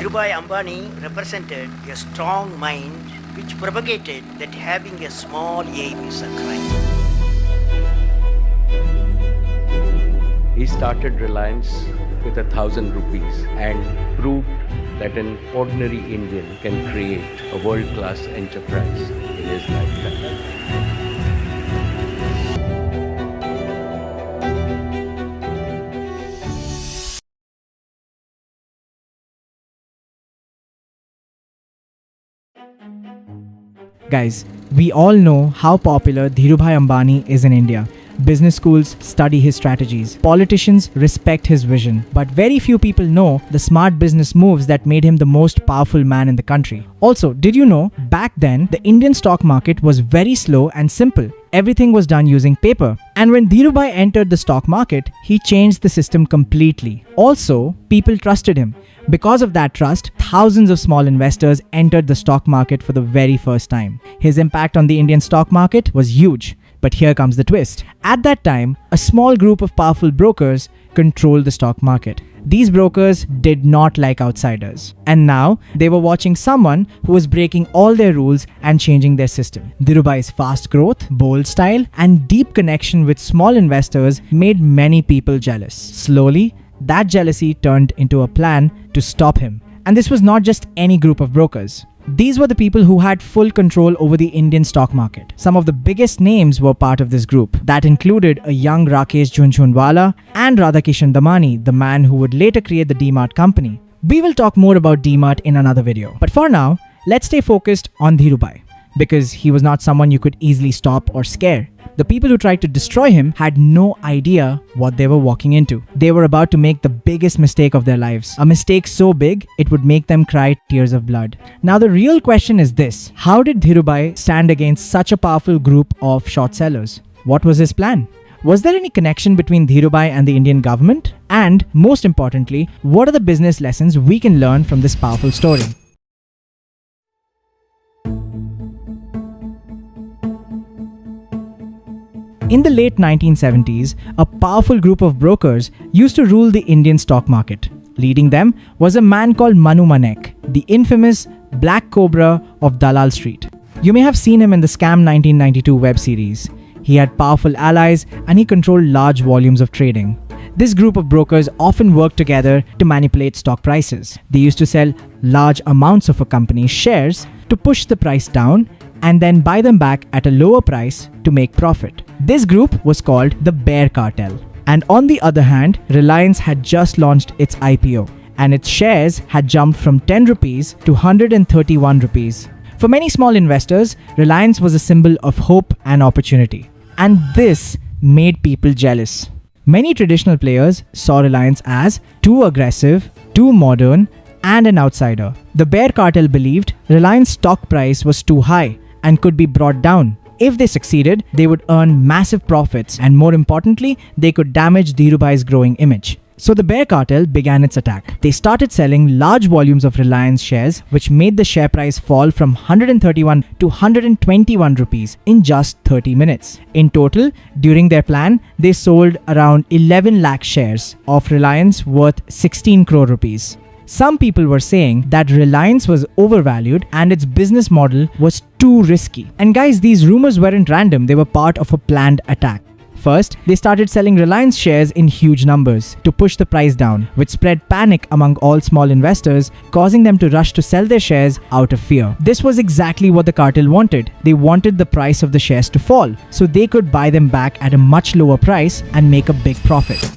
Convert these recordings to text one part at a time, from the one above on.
Dhirubhai Ambani represented a strong mind which propagated that having a small aim is a crime. He started Reliance with 1,000 rupees and proved that an ordinary Indian can create a world-class enterprise in his lifetime. Guys, we all know how popular Dhirubhai Ambani is in India. Business schools study his strategies. Politicians respect his vision. But very few people know the smart business moves that made him the most powerful man in the country. Also, did you know, back then, the Indian stock market was very slow and simple. Everything was done using paper. And when Dhirubhai entered the stock market, he changed the system completely. Also, people trusted him. Because of that trust, thousands of small investors entered the stock market for the very first time. His impact on the Indian stock market was huge. But here comes the twist. At that time, a small group of powerful brokers controlled the stock market. These brokers did not like outsiders. And now, they were watching someone who was breaking all their rules and changing their system. Dhirubhai's fast growth, bold style, and deep connection with small investors made many people jealous. Slowly, that jealousy turned into a plan to stop him. And this was not just any group of brokers. These were the people who had full control over the Indian stock market. Some of the biggest names were part of this group. That included a young Rakesh Jhunjhunwala and Radhakishan Damani, the man who would later create the DMart company. We will talk more about DMart in another video. But for now, let's stay focused on Dhirubhai, because he was not someone you could easily stop or scare. The people who tried to destroy him had no idea what they were walking into. They were about to make the biggest mistake of their lives. A mistake so big, it would make them cry tears of blood. Now the real question is this: how did Dhirubhai stand against such a powerful group of short sellers? What was his plan? Was there any connection between Dhirubhai and the Indian government? And most importantly, what are the business lessons we can learn from this powerful story? In the late 1970s, a powerful group of brokers used to rule the Indian stock market. Leading them was a man called Manu Manek, the infamous Black Cobra of Dalal Street. You may have seen him in the Scam 1992 web series. He had powerful allies and he controlled large volumes of trading. This group of brokers often worked together to manipulate stock prices. They used to sell large amounts of a company's shares to push the price down and then buy them back at a lower price to make profit. This group was called the Bear Cartel. And on the other hand, Reliance had just launched its IPO and its shares had jumped from 10 rupees to 131 rupees. For many small investors, Reliance was a symbol of hope and opportunity. And this made people jealous. Many traditional players saw Reliance as too aggressive, too modern, and an outsider. The Bear Cartel believed Reliance stock price was too high and could be brought down. If they succeeded, they would earn massive profits and more importantly, they could damage Dhirubhai's growing image. So the Bear Cartel began its attack. They started selling large volumes of Reliance shares, which made the share price fall from 131 to 121 rupees in just 30 minutes. In total, during their plan, they sold around 11 lakh shares of Reliance worth 16 crore rupees. Some people were saying that Reliance was overvalued and its business model was too risky. And guys, these rumors weren't random, they were part of a planned attack. First, they started selling Reliance shares in huge numbers to push the price down, which spread panic among all small investors, causing them to rush to sell their shares out of fear. This was exactly what the cartel wanted. They wanted the price of the shares to fall, so they could buy them back at a much lower price and make a big profit.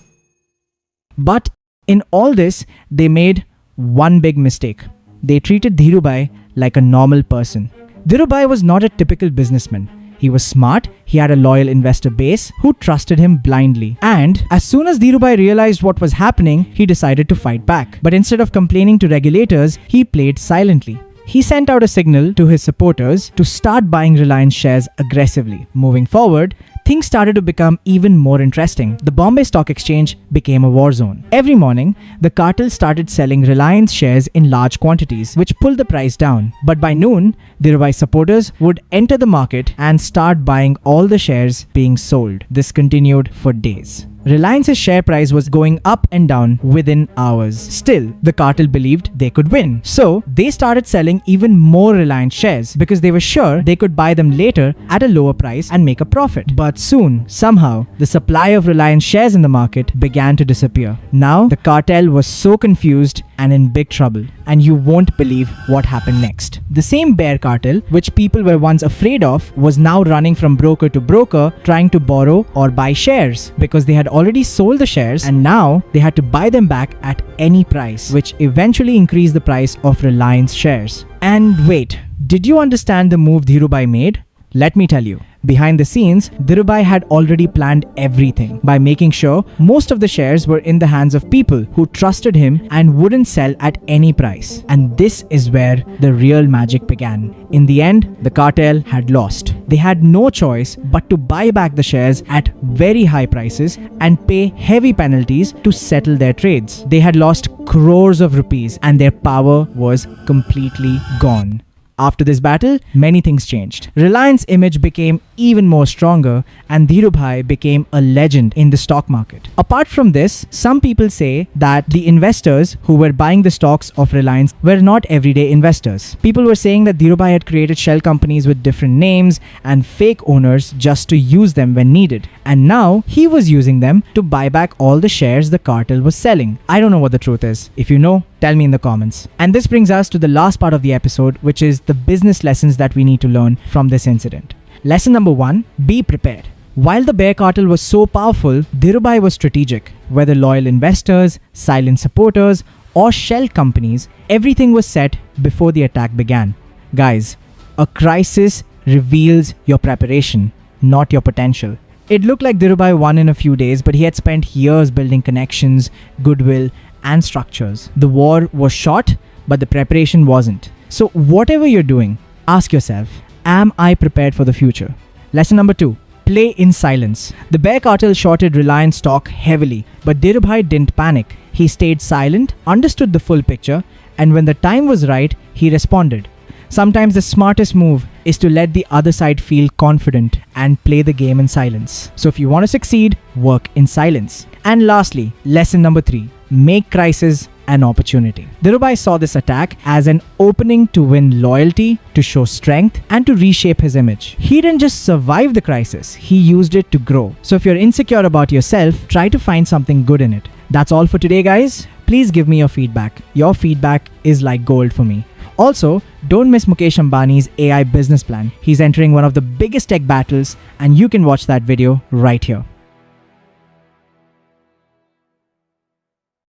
But in all this, they made one big mistake. They treated Dhirubhai like a normal person. Dhirubhai was not a typical businessman. He was smart, he had a loyal investor base who trusted him blindly. And as soon as Dhirubhai realized what was happening, he decided to fight back. But instead of complaining to regulators, he played silently. He sent out a signal to his supporters to start buying Reliance shares aggressively. Moving forward, things started to become even more interesting. The Bombay Stock Exchange became a war zone. Every morning, the cartel started selling Reliance shares in large quantities, which pulled the price down. But by noon, Dhirubhai's supporters would enter the market and start buying all the shares being sold. This continued for days. Reliance's share price was going up and down within hours. Still, the cartel believed they could win. So, they started selling even more Reliance shares because they were sure they could buy them later at a lower price and make a profit. But soon, somehow, the supply of Reliance shares in the market began to disappear. Now, the cartel was so confused and in big trouble. And you won't believe what happened next. The same bear cartel, which people were once afraid of, was now running from broker to broker trying to borrow or buy shares because they had already sold the shares and now they had to buy them back at any price, which eventually increased the price of Reliance shares. And wait, did you understand the move Dhirubhai made? Let me tell you. Behind the scenes, Dhirubhai had already planned everything by making sure most of the shares were in the hands of people who trusted him and wouldn't sell at any price. And this is where the real magic began. In the end, the cartel had lost. They had no choice but to buy back the shares at very high prices and pay heavy penalties to settle their trades. They had lost crores of rupees and their power was completely gone. After this battle, many things changed. Reliance's image became even more stronger and Dhirubhai became a legend in the stock market. Apart from this, some people say that the investors who were buying the stocks of Reliance were not everyday investors. People were saying that Dhirubhai had created shell companies with different names and fake owners just to use them when needed. And now he was using them to buy back all the shares the cartel was selling. I don't know what the truth is. If you know, tell me in the comments. And this brings us to the last part of the episode, which is the business lessons that we need to learn from this incident. Lesson number 1, be prepared. While the bear cartel was so powerful, Dhirubhai was strategic. Whether loyal investors, silent supporters, or shell companies, everything was set before the attack began. Guys, a crisis reveals your preparation, not your potential. It looked like Dhirubhai won in a few days, but he had spent years building connections, goodwill, and structures. The war was short, but the preparation wasn't. So whatever you're doing, ask yourself, am I prepared for the future? Lesson number 2, play in silence. The bear cartel shorted Reliance stock heavily, but Dhirubhai didn't panic. He stayed silent, understood the full picture, and when the time was right, he responded. Sometimes the smartest move is to let the other side feel confident and play the game in silence. So if you want to succeed, work in silence. And lastly, lesson number 3, make crisis an opportunity. Dhirubhai saw this attack as an opening to win loyalty, to show strength, and to reshape his image. He didn't just survive the crisis, he used it to grow. So if you're insecure about yourself, try to find something good in it. That's all for today, guys. Please give me your feedback. Your feedback is like gold for me. Also, don't miss Mukesh Ambani's AI business plan. He's entering one of the biggest tech battles, and you can watch that video right here.